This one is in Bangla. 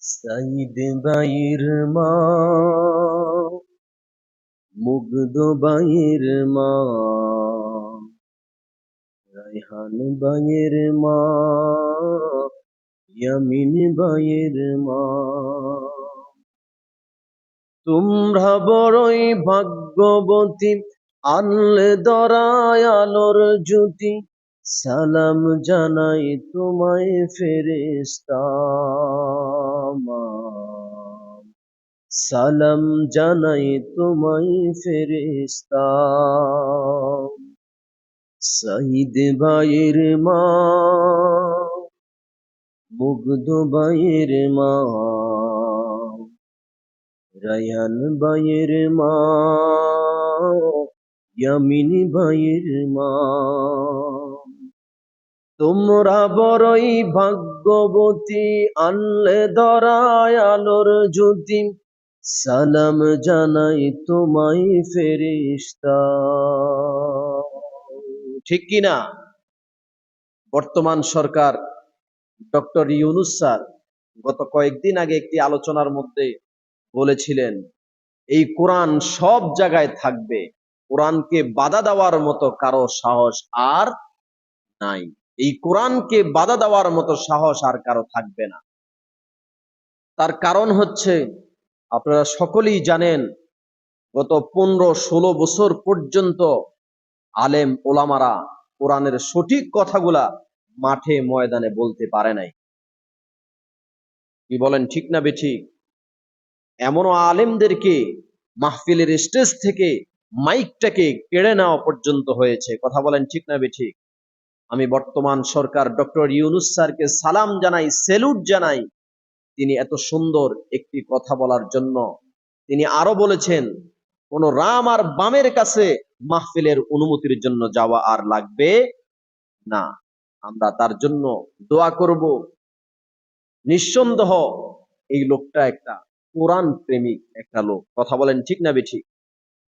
সাইদ বাইর মা, মুগ্ধ বাইর মা, রায়হান বাইর মা, ইয়ামিন বাইর মা। তোমরা বড়ই ভাগ্যবতী, আনলে দরায় আলোর জ্যোতি। সালাম জানাই তোমায় ফেরেশতা, সালাম জানাই তোমায় ফেরেশতা। সাইদ ভাইয়ের মা, মুগ্ধ ভাইয়ের মা, রায়ান ভাইয়ের মা, ইয়ামিন ভাইয়ের মা। তোমরা বড়ই ভাগ্যবতী, আনলে দরায় আলোর জ্যোতি। সালাম জানাই তোমায় ফেরেশতা। ঠিক কিনা? বর্তমান সরকার ডক্টর ইউনূস স্যার গত কয়েকদিন আগে একটি আলোচনার মধ্যে বলেছিলেন, এই কোরআন সব জায়গায় থাকবে, কোরআনকে বাধা দেওয়ার মতো কারো সাহস আর নাই। এই কোরআনকে বাধা দেওয়ার মতো সাহস আর কারো থাকবে না। তার কারণ হচ্ছে, আপনারা সকলেই জানেন, গত 15-16 বছর পর্যন্ত আলেম ওলামারা কোরআনের সঠিক কথাগুলা মাঠে ময়দানে বলতে পারে নাই। কি বলেন, ঠিক না বেঠিক? এমনও আলেমদেরকে মাহফিলের স্টেজ থেকে মাইকটাকে কেড়ে নেওয়া পর্যন্ত হয়েছে। কথা বলেন, ঠিক না বেঠিক? আমি বর্তমান সরকার ডক্টর ইউনূস স্যারকে সালাম জানাই, স্যালুট জানাই। তিনি এত সুন্দর একটি কথা বলার জন্য। তিনি আরো বলেছেন, কোন রাম আর বামের কাছে মাহফিলের অনুমতির জন্য যাওয়া আর লাগবে না। আমরা তার জন্য দোয়া করব। নিঃসন্দেহ এই লোকটা একটা কোরআন প্রেমিক একটা লোক। কথা বলেন, ঠিক না বেঠিক?